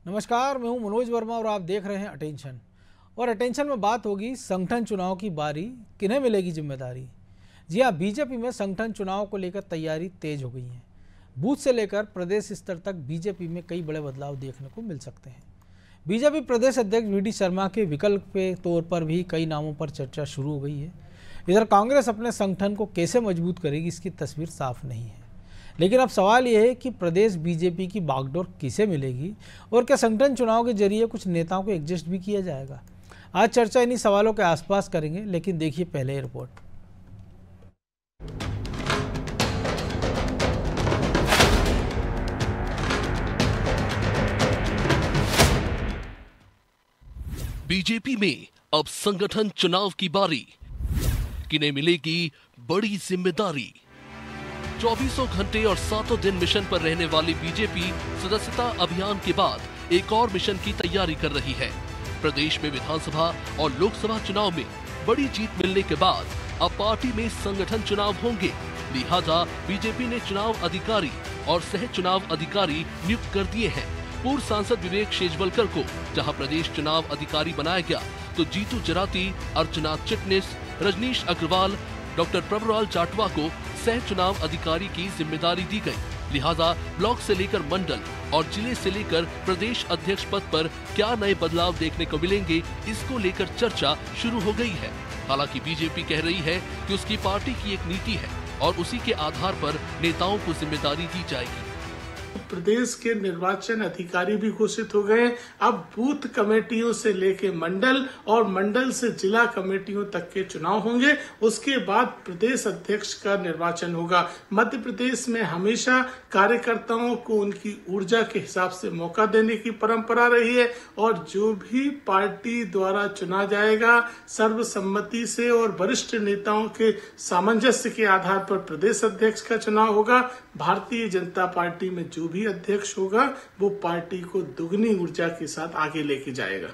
नमस्कार, मैं हूं मनोज वर्मा और आप देख रहे हैं अटेंशन। और अटेंशन में बात होगी संगठन चुनाव की बारी, किन्हें मिलेगी जिम्मेदारी। जी हां, बीजेपी में संगठन चुनाव को लेकर तैयारी तेज हो गई है। बूथ से लेकर प्रदेश स्तर तक बीजेपी में कई बड़े बदलाव देखने को मिल सकते हैं। बीजेपी प्रदेश अध्यक्ष वी डी शर्मा के विकल्प के तौर पर भी कई नामों पर चर्चा शुरू हो गई है। इधर कांग्रेस अपने संगठन को कैसे मजबूत करेगी, इसकी तस्वीर साफ नहीं है। लेकिन अब सवाल यह है कि प्रदेश बीजेपी की बागडोर किसे मिलेगी और क्या संगठन चुनाव के जरिए कुछ नेताओं को एडजस्ट भी किया जाएगा। आज चर्चा इन्हीं सवालों के आसपास करेंगे, लेकिन देखिए पहले ये रिपोर्ट। बीजेपी में अब संगठन चुनाव की बारी, किन्हें मिलेगी बड़ी जिम्मेदारी। 24 घंटे और 7 दिन मिशन पर रहने वाली बीजेपी सदस्यता अभियान के बाद एक और मिशन की तैयारी कर रही है। प्रदेश में विधानसभा और लोकसभा चुनाव में बड़ी जीत मिलने के बाद अब पार्टी में संगठन चुनाव होंगे। लिहाजा बीजेपी ने चुनाव अधिकारी और सह चुनाव अधिकारी नियुक्त कर दिए हैं। पूर्व सांसद विवेक शेजवलकर को जहां प्रदेश चुनाव अधिकारी बनाया गया, तो जीतू जराती, अर्चना चिटनिस, रजनीश अग्रवाल, डॉक्टर प्रभुलाल जाटवा को सह चुनाव अधिकारी की जिम्मेदारी दी गई। लिहाजा ब्लॉक से लेकर मंडल और जिले से लेकर प्रदेश अध्यक्ष पद पर क्या नए बदलाव देखने को मिलेंगे, इसको लेकर चर्चा शुरू हो गई है। हालांकि बीजेपी कह रही है कि उसकी पार्टी की एक नीति है और उसी के आधार पर नेताओं को जिम्मेदारी दी जाएगी। प्रदेश के निर्वाचन अधिकारी भी घोषित हो गए। अब बूथ कमेटियों से लेके मंडल और मंडल से जिला कमेटियों तक के चुनाव होंगे। उसके बाद प्रदेश अध्यक्ष का निर्वाचन होगा। मध्य प्रदेश में हमेशा कार्यकर्ताओं को उनकी ऊर्जा के हिसाब से मौका देने की परंपरा रही है और जो भी पार्टी द्वारा चुना जाएगा सर्वसम्मति से और वरिष्ठ नेताओं के सामंजस्य के आधार पर प्रदेश अध्यक्ष का चुनाव होगा। भारतीय जनता पार्टी में जो भी अध्यक्ष होगा वो पार्टी को दुगनी ऊर्जा के साथ आगे लेके जाएगा।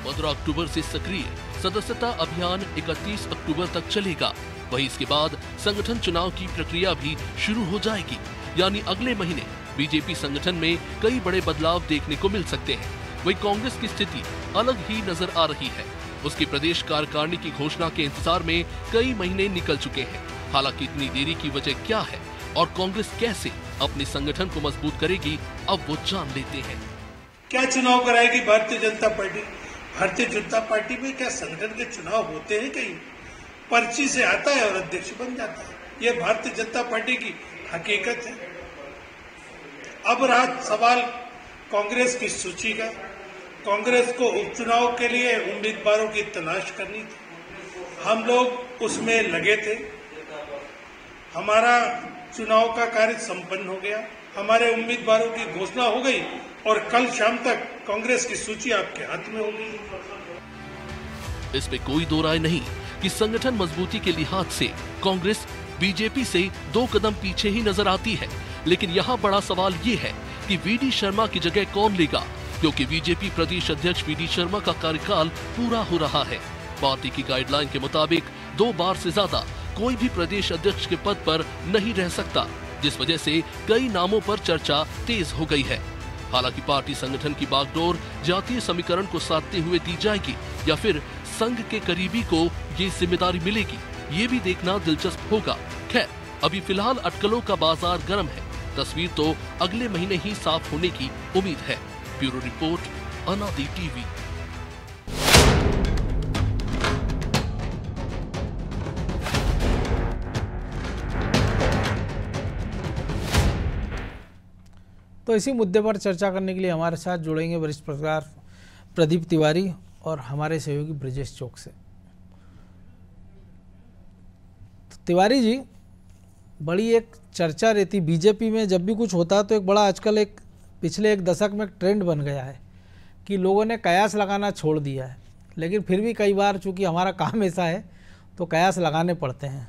15 अक्टूबर से सक्रिय सदस्यता अभियान 31 अक्टूबर तक चलेगा। वहीं इसके बाद संगठन चुनाव की प्रक्रिया भी शुरू हो जाएगी। यानी अगले महीने बीजेपी संगठन में कई बड़े बदलाव देखने को मिल सकते हैं। वहीं कांग्रेस की स्थिति अलग ही नजर आ रही है। उसकी प्रदेश कार्यकारिणी की घोषणा के इंतजार में कई महीने निकल चुके हैं। हालांकि इतनी देरी की वजह क्या है और कांग्रेस कैसे अपने संगठन को मजबूत करेगी, अब वो जान लेते हैं। क्या चुनाव कराएगी भारतीय जनता पार्टी? भारतीय जनता पार्टी में क्या संगठन के चुनाव होते हैं? कहीं पर्ची से आता है और अध्यक्ष बन जाता है। ये भारतीय जनता पार्टी की हकीकत है। अब रहा सवाल कांग्रेस की सूची का। कांग्रेस को उपचुनाव के लिए उम्मीदवारों की तलाश करनी थी। हम लोग उसमें लगे थे। हमारा चुनाव का कार्य संपन्न हो गया। हमारे उम्मीदवारों की घोषणा हो गई और कल शाम तक कांग्रेस की सूची आपके हाथ में होगी। इसमें कोई दो राय नहीं कि संगठन मजबूती के लिहाज से कांग्रेस बीजेपी से 2 कदम पीछे ही नजर आती है। लेकिन यहाँ बड़ा सवाल ये है कि वी डी शर्मा की जगह कौन लेगा, क्योंकि बीजेपी प्रदेश अध्यक्ष वी डी शर्मा का कार्यकाल पूरा हो रहा है। पार्टी की गाइडलाइन के मुताबिक 2 बार से ज्यादा कोई भी प्रदेश अध्यक्ष के पद पर नहीं रह सकता, जिस वजह से कई नामों पर चर्चा तेज हो गई है। हालांकि पार्टी संगठन की बागडोर जातीय समीकरण को साधते हुए दी जाएगी या फिर संघ के करीबी को ये जिम्मेदारी मिलेगी, ये भी देखना दिलचस्प होगा। खैर, अभी फिलहाल अटकलों का बाजार गर्म है। तस्वीर तो अगले महीने ही साफ होने की उम्मीद है। ब्यूरो रिपोर्ट, अनादि टीवी। तो इसी मुद्दे पर चर्चा करने के लिए हमारे साथ जुड़ेंगे वरिष्ठ पत्रकार प्रदीप तिवारी और हमारे सहयोगी ब्रजेश चौक से। तो तिवारी जी, बड़ी एक चर्चा रहती बीजेपी में, जब भी कुछ होता तो एक बड़ा आजकल एक पिछले 1 दशक में एक ट्रेंड बन गया है कि लोगों ने कयास लगाना छोड़ दिया है। लेकिन फिर भी कई बार चूँकि हमारा काम ऐसा है तो कयास लगाने पड़ते हैं।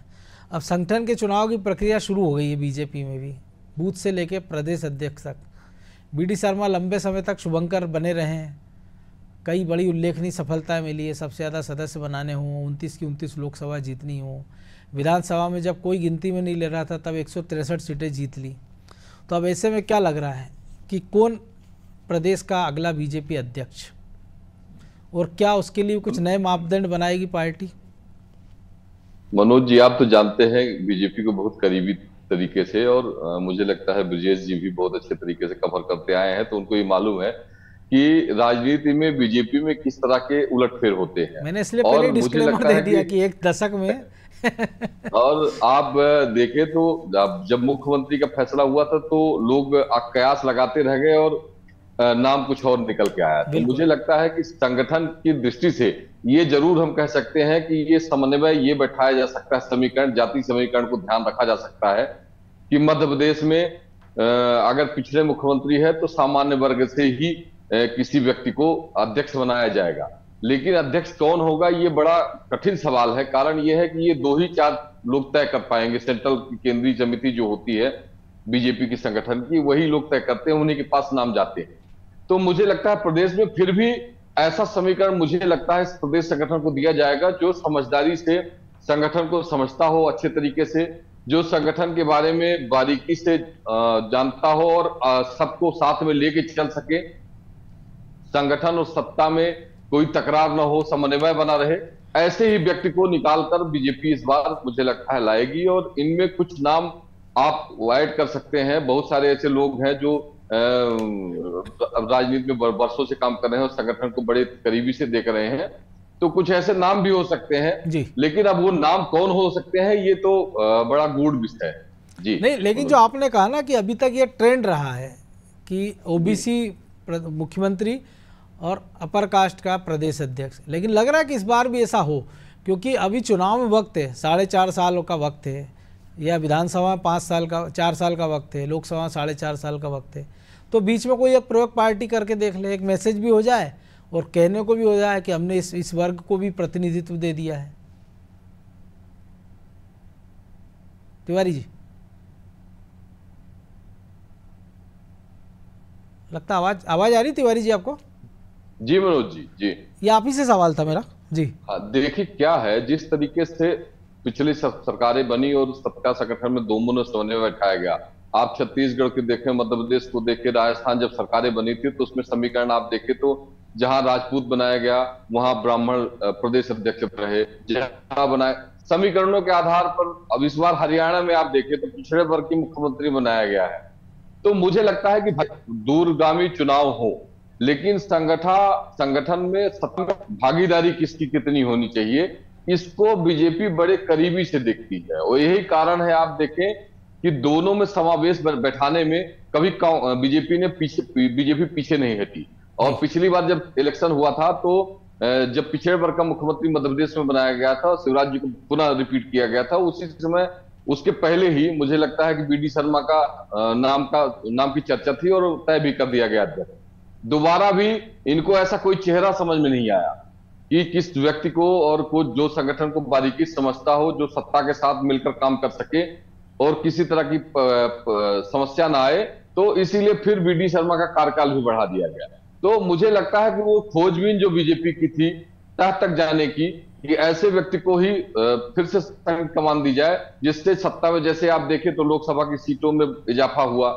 अब संगठन के चुनाव की प्रक्रिया शुरू हो गई है बीजेपी में भी, बूथ से लेके प्रदेश अध्यक्ष तक। वी डी शर्मा लंबे समय तक शुभंकर बने रहे हैं। कई बड़ी उल्लेखनीय सफलताएं मिली है, सबसे ज़्यादा सदस्य बनाने हों, 29 की 29 लोकसभा जीतनी हो, विधानसभा में जब कोई गिनती में नहीं ले रहा था तब 163 सीटें जीत ली। तो अब ऐसे में क्या लग रहा है कि कौन प्रदेश का अगला बीजेपी अध्यक्ष, और क्या उसके लिए कुछ नए मापदंड बनाएगी पार्टी? मनोज जी, आप तो जानते हैं बीजेपी को बहुत करीबी तरीके से, और मुझे लगता है ब्रजेश जी भी बहुत अच्छे तरीके से कवर करते आए हैं, तो उनको ये मालूम है कि राजनीति में बीजेपी में किस तरह के उलटफेर होते हैं। मैंने इसलिए पहले डिस्क्लेमर दे दिया कि एक दशक में और आप देखें तो जब मुख्यमंत्री का फैसला हुआ था तो लोग कयास लगाते रह गए और नाम कुछ और निकल के आया। तो मुझे लगता है कि संगठन की दृष्टि से ये जरूर हम कह सकते हैं कि ये समन्वय ये बैठाया जा सकता है, समीकरण, जाति समीकरण को ध्यान रखा जा सकता है कि मध्य प्रदेश में अगर पिछड़े मुख्यमंत्री है तो सामान्य वर्ग से ही किसी व्यक्ति को अध्यक्ष बनाया जाएगा। लेकिन अध्यक्ष कौन होगा ये बड़ा कठिन सवाल है। कारण ये है कि ये 2 ही 4 लोग तय कर पाएंगे। सेंट्रल केंद्रीय समिति जो होती है बीजेपी की संगठन की, वही लोग तय करते हैं, उन्हीं के पास नाम जाते हैं। तो मुझे लगता है प्रदेश में फिर भी ऐसा समीकरण मुझे लगता है प्रदेश संगठन को दिया जाएगा जो समझदारी से संगठन को समझता हो अच्छे तरीके से, जो संगठन के बारे में बारीकी से जानता हो और सबको साथ में लेके चल सके, संगठन और सत्ता में कोई तकरार ना हो, समन्वय बना रहे। ऐसे ही व्यक्ति को निकालकर बीजेपी इस बार मुझे लगता है लाएगी, और इनमें कुछ नाम आप ऐड कर सकते हैं। बहुत सारे ऐसे लोग हैं जो राजनीति में वर्षों से काम कर रहे हैं और संगठन को बड़े करीबी से देख रहे हैं, तो कुछ ऐसे नाम भी हो सकते हैं जी। लेकिन अब वो नाम कौन हो सकते हैं ये तो बड़ा गूढ़ विषय है जी। नहीं, लेकिन जो आपने कहा ना कि अभी तक ये ट्रेंड रहा है कि ओबीसी मुख्यमंत्री और अपर कास्ट का प्रदेश अध्यक्ष, लेकिन लग रहा है कि इस बार भी ऐसा हो, क्योंकि अभी चुनाव में वक्त है, 4.5 साल का वक्त है, या विधानसभा में 4 साल का वक्त है, लोकसभा में 4.5 साल का वक्त है। तो बीच में कोई एक प्रयोग पार्टी करके देख ले, एक मैसेज भी हो जाए और कहने को भी हो जाए कि हमने इस वर्ग को भी प्रतिनिधित्व दे दिया है। तिवारी जी, लगता आवाज आ रही तिवारी जी आपको? जी मनोज जी, जी ये आप ही से सवाल था मेरा जी। हाँ, देखिए क्या है, जिस तरीके से पिछली सरकारें बनी और सत्ता संगठन में दोनों ने समन्वय बैठाया गया। आप छत्तीसगढ़ के देखें, मध्य प्रदेश को देखें, राजस्थान जब सरकारें बनी थी तो उसमें समीकरण आप देखें तो जहां राजपूत बनाया गया वहां ब्राह्मण प्रदेश अध्यक्ष रहे, जहां बनाए समीकरणों के आधार पर। अब इस बार हरियाणा में आप देखें तो पिछड़े वर्ग की मुख्यमंत्री बनाया गया है। तो मुझे लगता है कि दूरगामी चुनाव हो, लेकिन संगठन में भागीदारी किसकी कितनी होनी चाहिए, इसको बीजेपी बड़े करीबी से देखती है। और यही कारण है आप देखें कि दोनों में समावेश बैठाने में कभी बीजेपी पीछे नहीं हटी। और पिछली बार जब इलेक्शन हुआ था तो जब पिछड़े वर्ग का मुख्यमंत्री मध्य प्रदेश में बनाया गया था, शिवराज जी को पुनः रिपीट किया गया था, उसी समय उसके पहले ही मुझे लगता है कि बीडी शर्मा का नाम की चर्चा थी और तय भी कर दिया गया था। दोबारा भी इनको ऐसा कोई चेहरा समझ में नहीं आया कि किस व्यक्ति को और को जो संगठन को बारीकी समझता हो, जो सत्ता के साथ मिलकर काम कर सके और किसी तरह की समस्या ना आए। तो इसीलिए फिर बीडी शर्मा का कार्यकाल भी बढ़ा दिया गया। तो मुझे लगता है कि वो खोजबीन जो बीजेपी की थी तह तक जाने की, कि ऐसे व्यक्ति को ही फिर से कमान दी जाए जिससे सत्ता में, जैसे आप देखें तो लोकसभा की सीटों में इजाफा हुआ,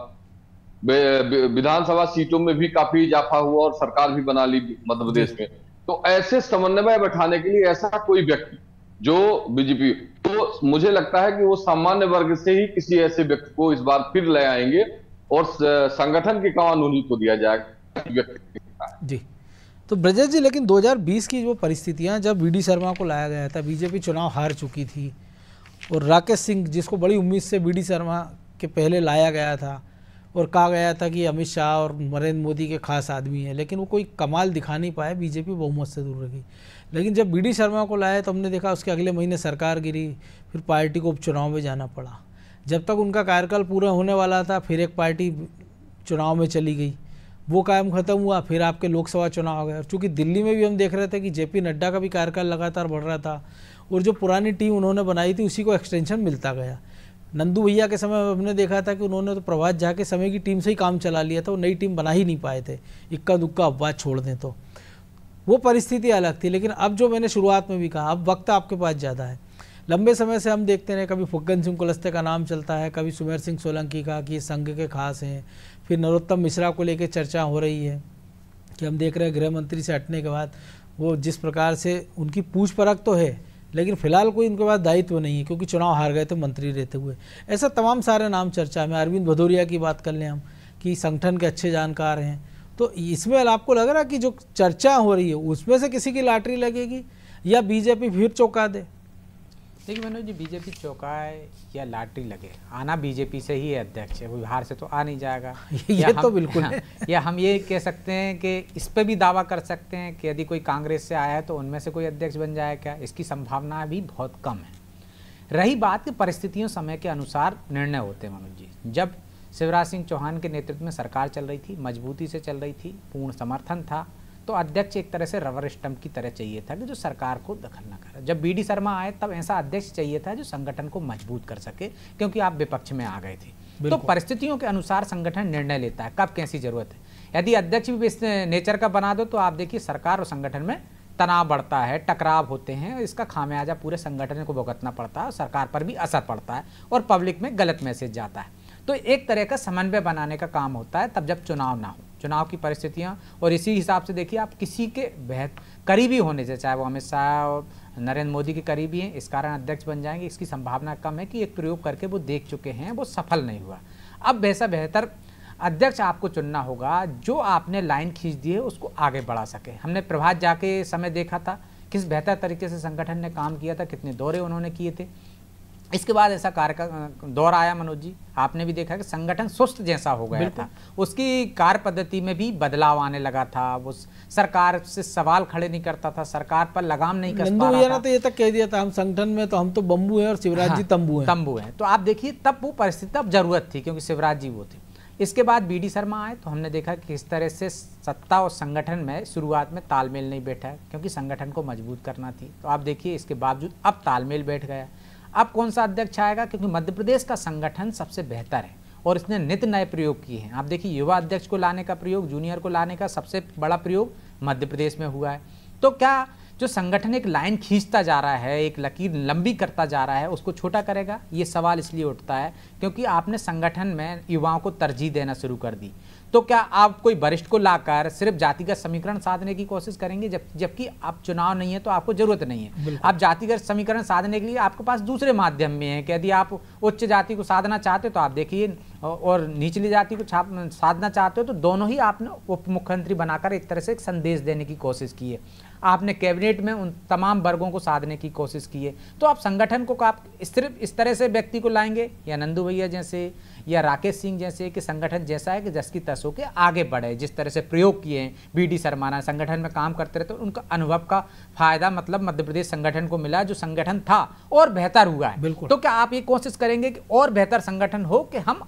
विधानसभा सीटों में भी काफी इजाफा हुआ और सरकार भी बना ली मध्य प्रदेश में। तो ऐसे समन्वय बैठाने के लिए ऐसा कोई व्यक्ति जो बीजेपी, तो मुझे लगता है कि वो सामान्य वर्ग से ही किसी ऐसे व्यक्ति को इस बार फिर ले आएंगे और संगठन के कमान उन्हीं को दिया जाएगा जी। तो ब्रजेश जी, लेकिन 2020 की जो परिस्थितियां, जब बीडी शर्मा को लाया गया था, बीजेपी चुनाव हार चुकी थी और राकेश सिंह, जिसको बड़ी उम्मीद से बीडी शर्मा के पहले लाया गया था और कहा गया था कि अमित शाह और नरेंद्र मोदी के खास आदमी हैं, लेकिन वो कोई कमाल दिखा नहीं पाए, बीजेपी बहुमत से दूर रही। लेकिन जब बीडी शर्मा को लाया तो हमने देखा उसके अगले महीने सरकार गिरी, फिर पार्टी को उपचुनाव में जाना पड़ा। जब तक उनका कार्यकाल पूरा होने वाला था फिर एक पार्टी चुनाव में चली गई, वो कायम ख़त्म हुआ, फिर आपके लोकसभा चुनाव आ गए। और चूँकि दिल्ली में भी हम देख रहे थे कि जेपी नड्डा का भी कार्यकाल लगातार बढ़ रहा था और जो पुरानी टीम उन्होंने बनाई थी उसी को एक्सटेंशन मिलता गया। नंदू भैया के समय हमने देखा था कि उन्होंने तो प्रभात झा के समय की टीम से ही काम चला लिया था, वो नई टीम बना ही नहीं पाए थे, इक्का दुक्का अफवाह छोड़ दें तो। वो परिस्थिति अलग थी। लेकिन अब जो मैंने शुरुआत में भी कहा, अब वक्त आपके पास ज़्यादा है। लंबे समय से हम देखते रहे, कभी फुग्गन सिंह कुलस्ते का नाम चलता है, कभी सुमेर सिंह सोलंकी का कि संघ के खास हैं, फिर नरोत्तम मिश्रा को लेकर चर्चा हो रही है। कि हम देख रहे हैं गृह मंत्री से हटने के बाद वो जिस प्रकार से उनकी पूछ परख तो है, लेकिन फिलहाल कोई उनके पास दायित्व नहीं है क्योंकि चुनाव हार गए थे मंत्री रहते हुए। ऐसा तमाम सारे नाम चर्चा में, अरविंद भदौरिया की बात कर लें हम कि संगठन के अच्छे जानकार हैं, तो इसमें आपको लग रहा है कि जो चर्चा हो रही है उसमें से किसी की लॉटरी लगेगी या बीजेपी फिर चौंका दे? देखिए मनोज जी, बीजेपी चौंकाए या लॉटरी लगे, आना बीजेपी से ही है अध्यक्ष है, वो बिहार से तो आ नहीं जाएगा। ये तो बिल्कुल है। या हम ये कह सकते हैं कि इस पर भी दावा कर सकते हैं कि यदि कोई कांग्रेस से आया है तो उनमें से कोई अध्यक्ष बन जाए क्या, इसकी संभावना भी बहुत कम है। रही बात कि परिस्थितियों समय के अनुसार निर्णय होते हैं मनोज जी। जब शिवराज सिंह चौहान के नेतृत्व में सरकार चल रही थी, मजबूती से चल रही थी, पूर्ण समर्थन था, तो अध्यक्ष एक तरह से रबर स्टंप की तरह चाहिए था कि जो सरकार को दखल न करे। जब बीडी शर्मा आए तब ऐसा अध्यक्ष चाहिए था जो संगठन को मजबूत कर सके, क्योंकि आप विपक्ष में आ गए थे। तो परिस्थितियों के अनुसार संगठन निर्णय लेता है कब कैसी जरूरत है। यदि अध्यक्ष भी इस नेचर का बना दो तो आप देखिए सरकार और संगठन में तनाव बढ़ता है, टकराव होते हैं, इसका खामियाजा पूरे संगठन को भुगतना पड़ता है, सरकार पर भी असर पड़ता है और पब्लिक में गलत मैसेज जाता है। तो एक तरह का समन्वय बनाने का काम होता है तब जब चुनाव ना हो, चुनाव की परिस्थितियां, और इसी हिसाब से देखिए आप किसी के करीबी होने से, चाहे वो अमित शाह और नरेंद्र मोदी के करीबी हैं, इस कारण अध्यक्ष बन जाएंगे, इसकी संभावना कम है कि एक प्रयोग करके वो देख चुके हैं, वो सफल नहीं हुआ। अब वैसा बेहतर अध्यक्ष आपको चुनना होगा जो आपने लाइन खींच दी है उसको आगे बढ़ा सके। हमने प्रभात जाके समय देखा था किस बेहतर तरीके से संगठन ने काम किया था, कितने दौरे उन्होंने किए थे। इसके बाद ऐसा कार्य का दौर आया मनोज जी, आपने भी देखा कि संगठन सुस्त जैसा हो गया था, उसकी कार्य पद्धति में भी बदलाव आने लगा था, वो सरकार से सवाल खड़े नहीं करता था, सरकार पर लगाम नहीं कस पा रहा था। तो ये तक कह दिया था हम संगठन में तो हम तो बम्बू हैं और शिवराज जी तंबू हैं। तो आप देखिए तब वो परिस्थिति, अब जरूरत थी क्योंकि शिवराज जी वो थे। इसके बाद बीडी शर्मा आए तो हमने देखा कि किस तरह से सत्ता और संगठन में शुरुआत में तालमेल नहीं बैठा है, क्योंकि संगठन को मजबूत करना थी। तो आप देखिए इसके बावजूद अब तालमेल बैठ गया। अब कौन सा अध्यक्ष आएगा, क्योंकि मध्य प्रदेश का संगठन सबसे बेहतर है और इसने नित नए प्रयोग किए हैं। आप देखिए युवा अध्यक्ष को लाने का प्रयोग, जूनियर को लाने का सबसे बड़ा प्रयोग मध्य प्रदेश में हुआ है। तो क्या जो संगठन एक लाइन खींचता जा रहा है, एक लकीर लंबी करता जा रहा है, उसको छोटा करेगा? ये सवाल इसलिए उठता है क्योंकि आपने संगठन में युवाओं को तरजीह देना शुरू कर दी। तो क्या आप कोई वरिष्ठ को लाकर सिर्फ जातिगत समीकरण साधने की कोशिश करेंगे, जबकि आप चुनाव नहीं है तो आपको जरूरत नहीं है। आप जातिगत समीकरण साधने के लिए आपके पास दूसरे माध्यम भी हैं कि यदि आप उच्च जाति को साधना चाहते हो तो आप देखिए, और निचली जाति को साधना चाहते हो तो दोनों ही आपने उप मुख्यमंत्री बनाकर एक तरह से एक संदेश देने की कोशिश की है। आपने कैबिनेट में उन तमाम वर्गों को साधने की कोशिश की है। तो आप संगठन को आप सिर्फ इस तरह से व्यक्ति को लाएंगे, या नंदू भैया जैसे या राकेश सिंह जैसे, कि संगठन जैसा है कि जस की तस होकर आगे बढ़े। जिस तरह से प्रयोग किए हैं बीडी शर्मा ने, संगठन में काम करते रहे तो उनका अनुभव का फायदा मतलब मध्य प्रदेश संगठन को मिला, जो संगठन था और बेहतर हुआ है। तो क्या आप ये कोशिश करेंगे कि और बेहतर संगठन हो कि हम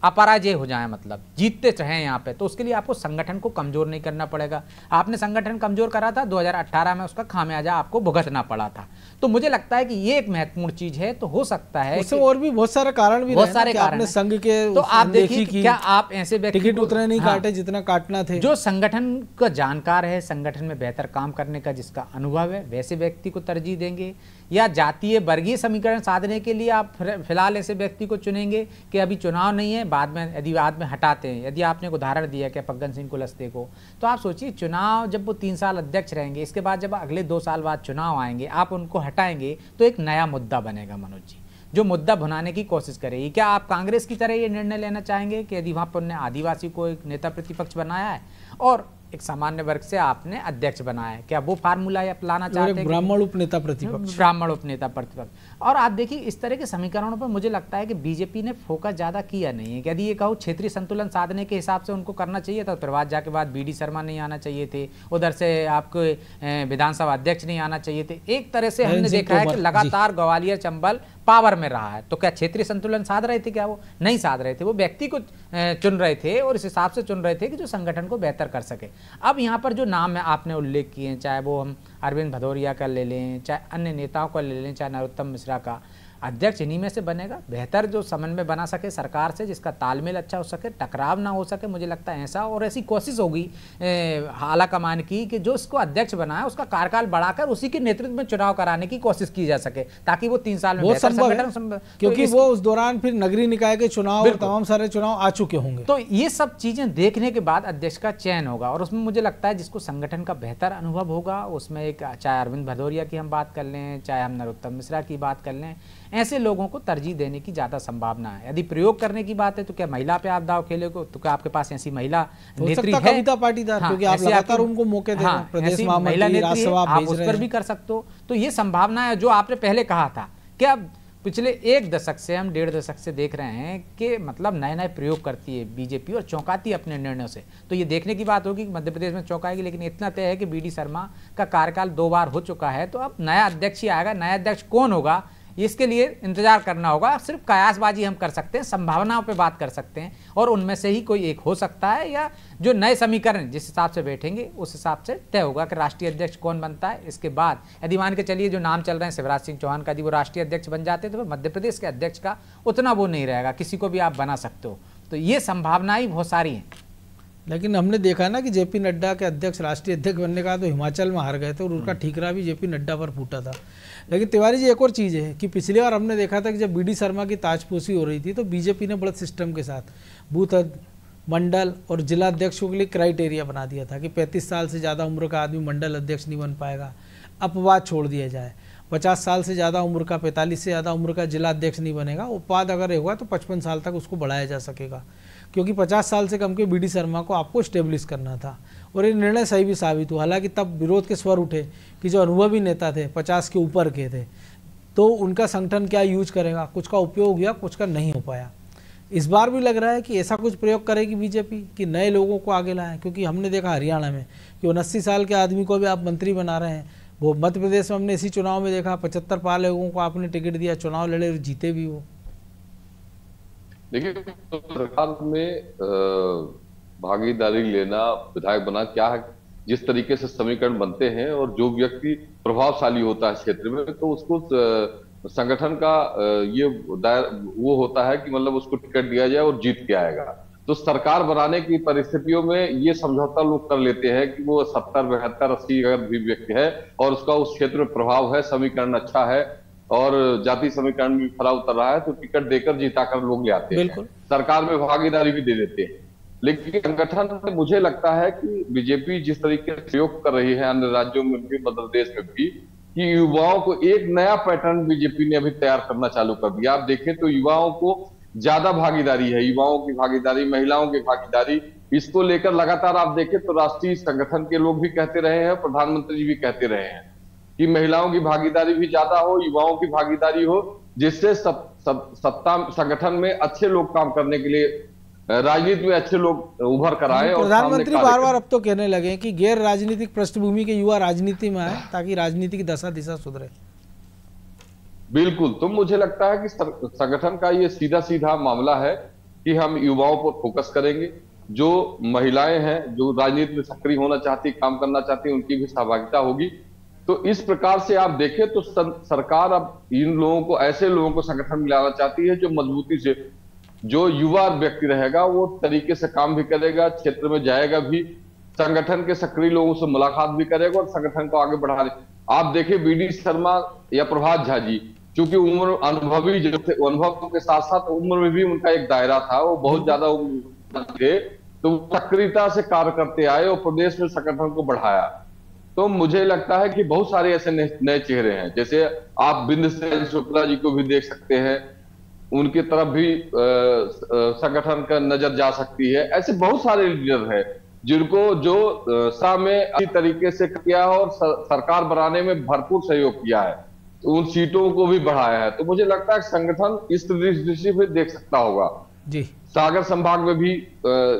अपराजय हो जाए, मतलब जीतते रहें यहाँ पे? तो उसके लिए आपको संगठन को कमजोर नहीं करना पड़ेगा। आपने संगठन कमजोर करा था, 2018 में उसका खामियाजा आपको भुगतना पड़ा था। तो मुझे लगता है कि ये एक महत्वपूर्ण चीज है। तो हो सकता है उससे और भी बहुत सारे कारण भी, बहुत सारे कारण आपने संघ के, तो आप देखिए क्या आप ऐसे व्यक्ति टिकट उतने नहीं काटे जितना काटना थे। जो संगठन का जानकार है, संगठन में बेहतर काम करने का जिसका अनुभव है, वैसे व्यक्ति को तरजीह देंगे, या जातीय वर्गीय समीकरण साधने के लिए आप फिलहाल ऐसे व्यक्ति को चुनेंगे कि अभी चुनाव नहीं है, बाद में यदि बाद में हटाते हैं। यदि आपने एक उदाहरण दिया कि फग्गन सिंह कुलस्ते को, तो आप सोचिए चुनाव जब वो 3 साल अध्यक्ष रहेंगे, इसके बाद जब अगले 2 साल बाद चुनाव आएंगे, आप उनको हटाएंगे तो एक नया मुद्दा बनेगा मनोज जी, जो मुद्दा भुनाने की कोशिश करेगी। क्या आप कांग्रेस की तरह ये निर्णय लेना चाहेंगे कि यदि वहाँ पर उन्होंने आदिवासी को एक नेता प्रतिपक्ष बनाया है और एक सामान्य वर्ग से आपने अध्यक्ष बनाया है, क्या वो फार्मूला अपनाना चाहते हैं? ब्राह्मण उपनेता प्रतिपक्ष, ब्राह्मण उपनेता प्रतिपक्ष। और आप देखिए इस तरह के समीकरणों पर मुझे लगता है कि बीजेपी ने फोकस ज्यादा किया नहीं है। यदि ये कहो क्षेत्रीय संतुलन साधने के हिसाब से उनको करना चाहिए था, प्रभात झा के बाद बीडी शर्मा नहीं आना चाहिए थे, उधर से आपको विधानसभा अध्यक्ष नहीं आना चाहिए थे। एक तरह से हमने देखा है कि लगातार ग्वालियर चंबल पावर में रहा है। तो क्या क्षेत्रीय संतुलन साध रहे थे? क्या वो नहीं साध रहे थे, वो व्यक्ति को चुन रहे थे और इस हिसाब से चुन रहे थे कि जो संगठन को बेहतर कर सके। अब यहाँ पर जो नाम है आपने उल्लेख किए हैं, चाहे वो हम अरविंद भदौरिया का ले लें, चाहे अन्य नेताओं का ले लें, चाहे नरोत्तम मिश्रा का, अध्यक्ष इन्हीं में से बनेगा, बेहतर जो समन्वय बना सके सरकार से, जिसका तालमेल अच्छा हो सके, टकराव ना हो सके, मुझे लगता है ऐसा और ऐसी कोशिश होगी आला कमान की कि जो उसको अध्यक्ष बना है उसका कार्यकाल बढ़ाकर उसी के नेतृत्व में चुनाव कराने की कोशिश की जा सके, ताकि वो 3 साल में वो संभव, क्योंकि वो उस दौरान फिर नगरीय निकाय के चुनाव और तमाम सारे चुनाव आ चुके होंगे। तो ये सब चीजें देखने के बाद अध्यक्ष का चयन होगा और उसमें मुझे लगता है जिसको संगठन का बेहतर अनुभव होगा, उसमें एक चाहे अरविंद भदौरिया की हम बात कर लें, चाहे हम नरोत्तम मिश्रा की बात कर लें, ऐसे लोगों को तरजीह देने की ज्यादा संभावना है। यदि प्रयोग करने की बात है तो क्या महिला पे आप दाव खेलोगे? तो क्या आपके पास ऐसी महिला नेत्री है? कविता पाटीदार, क्योंकि आप लगातार उनको मौके दे रहे हैं, प्रदेश महिला नेत्री है, आप उस पर भी कर सकते हो। तो ये संभावना है जो आपने पहले कहा था कि अब पिछले 1 दशक से हम 1.5 दशक से देख रहे हैं कि मतलब नए नए प्रयोग करती है बीजेपी और चौंकाती है अपने निर्णयों से। तो ये देखने की बात होगी कि मध्य प्रदेश में चौंकाएगी, लेकिन इतना तय है कि बीडी शर्मा का कार्यकाल 2 बार हो चुका है, तो अब नया अध्यक्ष ही आएगा। नया अध्यक्ष कौन होगा इसके लिए इंतजार करना होगा। सिर्फ कयासबाजी हम कर सकते हैं, संभावनाओं पे बात कर सकते हैं और उनमें से ही कोई एक हो सकता है, या जो नए समीकरण जिस हिसाब से बैठेंगे उस हिसाब से तय होगा कि राष्ट्रीय अध्यक्ष कौन बनता है। इसके बाद यदि मान के चलिए जो नाम चल रहे हैं शिवराज सिंह चौहान का, यदि वो राष्ट्रीय अध्यक्ष बन जाते तो मध्य प्रदेश के अध्यक्ष का उतना वो नहीं रहेगा, किसी को भी आप बना सकते हो। तो ये संभावनाएं बहुत सारी हैं। लेकिन हमने देखा ना कि जेपी नड्डा के अध्यक्ष राष्ट्रीय अध्यक्ष बनने का तो हिमाचल में हार गए थे और उनका ठीकरा भी जेपी नड्डा पर फूटा था। लेकिन तिवारी जी, एक और चीज़ है कि पिछली बार हमने देखा था कि जब बीडी शर्मा की ताजपोशी हो रही थी तो बीजेपी ने बड़े सिस्टम के साथ बूथ मंडल और जिला अध्यक्षों के लिए क्राइटेरिया बना दिया था कि 35 साल से ज़्यादा उम्र का आदमी मंडल अध्यक्ष नहीं बन पाएगा, अपवाद छोड़ दिया जाए। 50 साल से ज़्यादा उम्र का, 45 से ज़्यादा उम्र का जिला अध्यक्ष नहीं बनेगा, उपवाद अगर होगा तो 55 साल तक उसको बढ़ाया जा सकेगा, क्योंकि 50 साल से कम के बीडी शर्मा को आपको स्टेब्लिश करना था। और ये निर्णय सही भी साबित हुआ। हालांकि तब विरोध के स्वर उठे कि जो अनुभवी नेता थे 50 के ऊपर के थे, तो उनका संगठन क्या यूज करेगा, कुछ का उपयोग हुआ, कुछ का नहीं हो पाया। इस बार भी लग रहा है कि ऐसा कुछ प्रयोग करेगी बीजेपी कि नए लोगों को आगे लाएं, क्योंकि हमने देखा हरियाणा में कि 79 साल के आदमी को भी आप मंत्री बना रहे हैं। वो मध्य प्रदेश में हमने इसी चुनाव में देखा 75 पार लोगों को आपने टिकट दिया, चुनाव लड़े और जीते भी। वो देखिए, सरकार में भागीदारी लेना, विधायक बना क्या है, जिस तरीके से समीकरण बनते हैं और जो व्यक्ति प्रभावशाली होता है क्षेत्र में, तो उसको संगठन का ये वो होता है कि मतलब उसको टिकट दिया जाए और जीत के आएगा। तो सरकार बनाने की परिस्थितियों में ये समझौता लोग कर लेते हैं कि वो 70, 72, 80 अगर भी व्यक्ति है और उसका उस क्षेत्र में प्रभाव है, समीकरण अच्छा है और जाति समीकरण भी खरा उतर रहा है, तो टिकट देकर जिताकर लोग ले आते हैं, सरकार में भागीदारी भी दे देते हैं। लेकिन संगठन में मुझे लगता है कि बीजेपी जिस तरीके से प्रयोग कर रही है अन्य राज्यों में भी, मध्य प्रदेश में भी, कि युवाओं को एक नया पैटर्न बीजेपी ने अभी तैयार करना चालू कर दिया। आप देखें तो युवाओं को ज्यादा भागीदारी है, युवाओं की भागीदारी, महिलाओं की भागीदारी, इसको लेकर लगातार आप देखें तो राष्ट्रीय संगठन के लोग भी कहते रहे हैं, प्रधानमंत्री जी भी कहते रहे हैं कि महिलाओं की भागीदारी भी ज्यादा हो, युवाओं की भागीदारी हो, जिससे सत्ता संगठन में अच्छे लोग काम करने के लिए, राजनीति में अच्छे लोग उभर कर आए। प्रधानमंत्री बार बार अब तो कहने लगे कि गैर राजनीतिक पृष्ठभूमि के युवा राजनीति में आए ताकि राजनीति की दशा दिशा सुधरे। बिल्कुल, तो मुझे लगता है कि संगठन का ये सीधा सीधा मामला है कि हम युवाओं पर फोकस करेंगे। जो महिलाएं हैं, जो राजनीति में सक्रिय होना चाहती, काम करना चाहती, उनकी भी सहभागिता होगी। तो इस प्रकार से आप देखें तो सरकार अब इन लोगों को, ऐसे लोगों को संगठन में लाना चाहती है जो मजबूती से, जो युवा व्यक्ति रहेगा वो तरीके से काम भी करेगा, क्षेत्र में जाएगा भी, संगठन के सक्रिय लोगों से मुलाकात भी करेगा और संगठन को आगे बढ़ा रहे। आप देखिए बीडी शर्मा या प्रभात झा जी, चूंकि उम्र अनुभवी जो थे, अनुभव के साथ साथ उम्र में भी उनका एक दायरा था, वो बहुत ज्यादा उम्र थे, तो सक्रियता से कार्य करते आए और प्रदेश में संगठन को बढ़ाया। तो मुझे लगता है कि बहुत सारे ऐसे नए चेहरे हैं, जैसे आप बिंदु शुक्ला जी को भी देख सकते हैं, उनकी तरफ भी संगठन का नजर जा सकती है। ऐसे बहुत सारे लीडर हैं जिनको जो में अच्छी तरीके से किया और सरकार बनाने में भरपूर सहयोग किया है, तो उन सीटों को भी बढ़ाया है। तो मुझे लगता है संगठन इस दृष्टि से देख सकता होगा जी। सागर संभाग में भी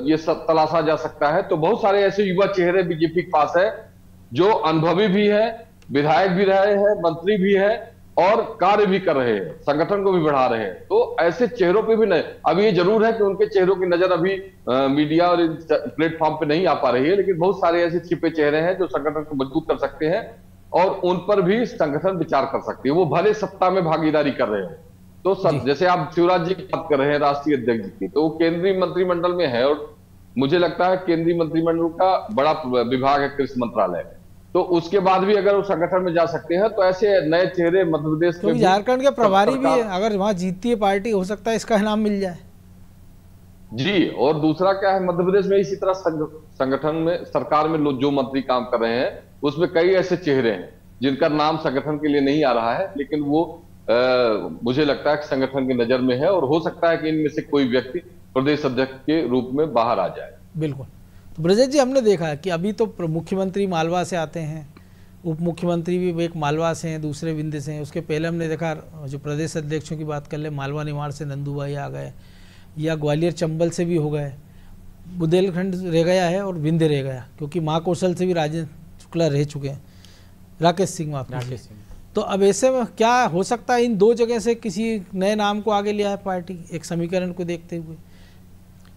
ये सब तलाशा जा सकता है। तो बहुत सारे ऐसे युवा चेहरे बीजेपी के पास है जो अनुभवी भी है, विधायक भी रहे हैं, मंत्री भी है और कार्य भी कर रहे हैं, संगठन को भी बढ़ा रहे हैं। तो ऐसे चेहरों पे भी नहीं, अब ये जरूर है कि उनके चेहरों की नजर अभी मीडिया और प्लेटफॉर्म पे नहीं आ पा रही है, लेकिन बहुत सारे ऐसे छिपे चेहरे हैं जो संगठन को मजबूत कर सकते हैं और उन पर भी संगठन विचार कर सकती है, वो भले सत्ता में भागीदारी कर रहे हैं। तो जैसे आप शिवराज जी की बात कर रहे हैं राष्ट्रीय अध्यक्ष की, तो वो केंद्रीय मंत्रिमंडल में है और मुझे लगता है केंद्रीय मंत्रिमंडल का बड़ा विभाग है कृषि मंत्रालय, तो उसके बाद भी अगर वो संगठन में जा सकते हैं तो ऐसे नए चेहरे मध्य प्रदेश तो झारखंड के प्रभारी भी है, अगर वहां जीतती है पार्टी हो सकता है इसका इनाम मिल जाए जी। और दूसरा क्या है, मध्य प्रदेश में इसी तरह संगठन में सरकार में जो मंत्री काम कर रहे हैं उसमें कई ऐसे चेहरे हैं जिनका नाम संगठन के लिए नहीं आ रहा है, लेकिन वो मुझे लगता है कि संगठन की नजर में है और हो सकता है कि इनमें से कोई व्यक्ति प्रदेश अध्यक्ष के रूप में बाहर आ जाए। बिल्कुल। तो ब्रजेश जी, हमने देखा है कि अभी तो मुख्यमंत्री मालवा से आते हैं, उप मुख्यमंत्री भी एक मालवा से हैं, दूसरे विंध्य से हैं। उसके पहले हमने देखा जो प्रदेश अध्यक्षों की बात कर ले, मालवा निमाड़ से नंदू भाई आ गए, या ग्वालियर चंबल से भी हो गए, बुंदेलखंड रह गया है और विंध्य रह गया, क्योंकि महाकौशल से भी राजेंद्र शुक्ला रह चुके हैं, राकेश सिंह माफ कीजिए। तो अब ऐसे में क्या हो सकता है, इन दो जगह से किसी नए नाम को आगे लिया है पार्टी एक समीकरण को देखते हुए?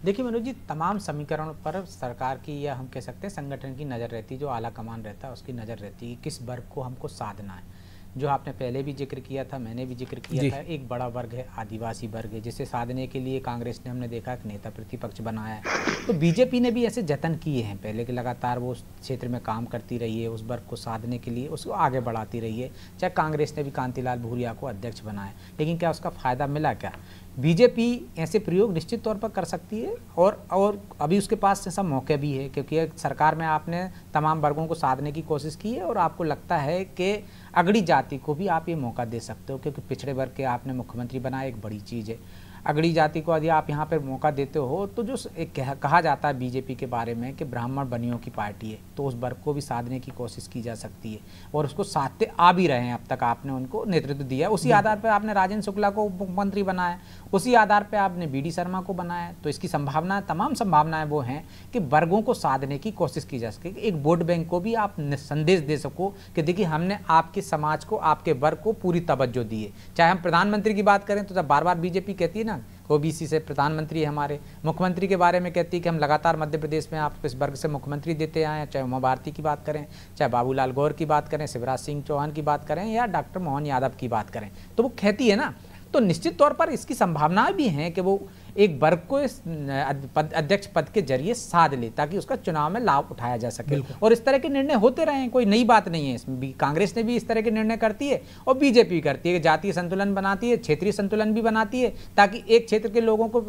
देखिए मनोज जी, तमाम समीकरणों पर सरकार की या हम कह सकते हैं संगठन की नज़र रहती है, जो आला कमान रहता है उसकी नज़र रहती है कि किस वर्ग को हमको साधना है। जो आपने पहले भी जिक्र किया था, मैंने भी जिक्र किया था, एक बड़ा वर्ग है आदिवासी वर्ग है, जिसे साधने के लिए कांग्रेस ने हमने देखा कि नेता प्रतिपक्ष बनाया है। तो बीजेपी ने भी ऐसे जतन किए हैं पहले कि लगातार वो उस क्षेत्र में काम करती रही है, उस वर्ग को साधने के लिए उसको आगे बढ़ाती रही है। चाहे कांग्रेस ने भी कांतिलाल भूरिया को अध्यक्ष बनाया, लेकिन क्या उसका फ़ायदा मिला? क्या बीजेपी ऐसे प्रयोग निश्चित तौर पर कर सकती है और अभी उसके पास ऐसा मौका भी है, क्योंकि सरकार में आपने तमाम वर्गों को साधने की कोशिश की है और आपको लगता है कि अगड़ी जाति को भी आप ये मौका दे सकते हो, क्योंकि पिछड़े वर्ग के आपने मुख्यमंत्री बनाया, एक बड़ी चीज़ है। अगड़ी जाति को यदि आप यहाँ पर मौका देते हो तो जो एक कहा जाता है बीजेपी के बारे में कि ब्राह्मण बनियों की पार्टी है, तो उस वर्ग को भी साधने की कोशिश की जा सकती है और उसको साधते आ भी रहे हैं। अब तक आपने उनको नेतृत्व दिया, उसी आधार पर आपने राजेंद्र शुक्ला को मुख्यमंत्री बनाया, उसी आधार पर आपने बीडी शर्मा को बनाया। तो इसकी संभावना, तमाम संभावनाएं वो हैं कि वर्गों को साधने की कोशिश की जा सके। एक वोट बैंक को भी आप संदेश दे सको कि देखिए हमने आपके समाज को, आपके वर्ग को पूरी तवज्जो दी है। चाहे हम प्रधानमंत्री की बात करें तो जब बार बार बीजेपी कहती है ना ओबीसी से प्रधानमंत्री है, हमारे मुख्यमंत्री के बारे में कहती है कि हम लगातार मध्य प्रदेश में आप इस वर्ग से मुख्यमंत्री देते आए हैं, चाहे उमा भारती की बात करें, चाहे बाबूलाल गौर की बात करें, शिवराज सिंह चौहान की बात करें या डॉक्टर मोहन यादव की बात करें, तो वो कहती है ना। तो निश्चित तौर पर इसकी संभावनाएं भी हैं कि वो एक वर्ग को इस अध्यक्ष पद के जरिए साध ले ताकि उसका चुनाव में लाभ उठाया जा सके। और इस तरह के निर्णय होते रहे हैं, कोई नई बात नहीं है इसमें। भी कांग्रेस ने भी इस तरह के निर्णय करती है और बीजेपी भी करती है कि जातीय संतुलन बनाती है, क्षेत्रीय संतुलन भी बनाती है, ताकि एक क्षेत्र के लोगों को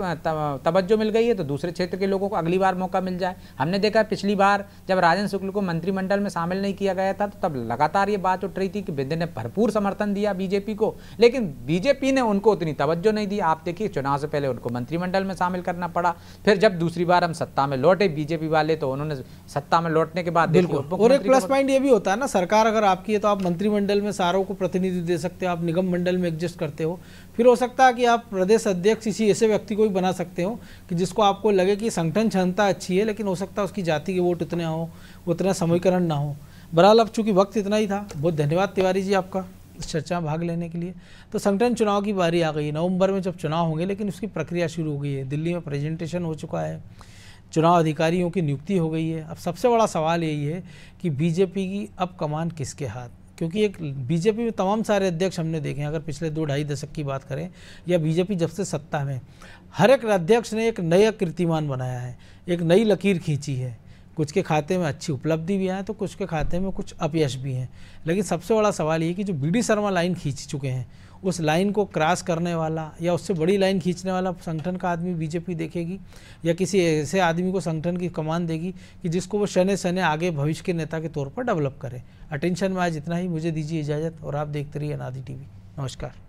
तवज्जो मिल गई है तो दूसरे क्षेत्र के लोगों को अगली बार मौका मिल जाए। हमने देखा पिछली बार जब राजेंद्र शुक्ल को मंत्रिमंडल में शामिल नहीं किया गया था तो तब लगातार ये बात उठ रही थी कि विंध्य ने भरपूर समर्थन दिया बीजेपी को, लेकिन बीजेपी ने उनको उतनी तवज्जो नहीं दी। आप देखिए चुनाव से पहले उनको मंत्रिमंडल में शामिल करना पड़ा, फिर जब दूसरी बार हम सत्ता में लौटे बीजेपी वाले तो उन्होंने सत्ता में लौटने के बाद और एक प्लस पॉइंट ये भी होता है ना, सरकार अगर आपकी है तो आप मंत्रिमंडल में सारों को प्रतिनिधि दे सकते हो, आप निगम मंडल में एडजस्ट करते हो। फिर हो सकता है कि आप प्रदेश अध्यक्ष किसी ऐसे व्यक्ति को भी बना सकते हो कि जिसको आपको लगे कि संगठन क्षमता अच्छी है, लेकिन हो सकता है उसकी जाति के वोट इतने हो, उतना समीकरण ना हो। बहरहाल अब चूंकि वक्त इतना ही था, बहुत धन्यवाद तिवारी जी आपका इस चर्चा में भाग लेने के लिए। तो संगठन चुनाव की बारी आ गई है, नवंबर में जब चुनाव होंगे, लेकिन उसकी प्रक्रिया शुरू हो गई है। दिल्ली में प्रेजेंटेशन हो चुका है, चुनाव अधिकारियों की नियुक्ति हो गई है। अब सबसे बड़ा सवाल यही है कि बीजेपी की अब कमान किसके हाथ, क्योंकि एक बीजेपी में तमाम सारे अध्यक्ष हमने देखे हैं, अगर पिछले 2-2.5 दशक की बात करें या बीजेपी जब से सत्ता में, हर एक अध्यक्ष ने एक नया कीर्तिमान बनाया है, एक नई लकीर खींची है। कुछ के खाते में अच्छी उपलब्धि भी है तो कुछ के खाते में कुछ अपयश भी हैं। लेकिन सबसे बड़ा सवाल ये कि जो बीडी शर्मा लाइन खींच चुके हैं, उस लाइन को क्रॉस करने वाला या उससे बड़ी लाइन खींचने वाला संगठन का आदमी बीजेपी देखेगी या किसी ऐसे आदमी को संगठन की कमान देगी कि जिसको वो शने शने आगे भविष्य के नेता के तौर पर डेवलप करे। अटेंशन में आज इतना ही, मुझे दीजिए इजाज़त और आप देखते रहिए अनादि टीवी। नमस्कार।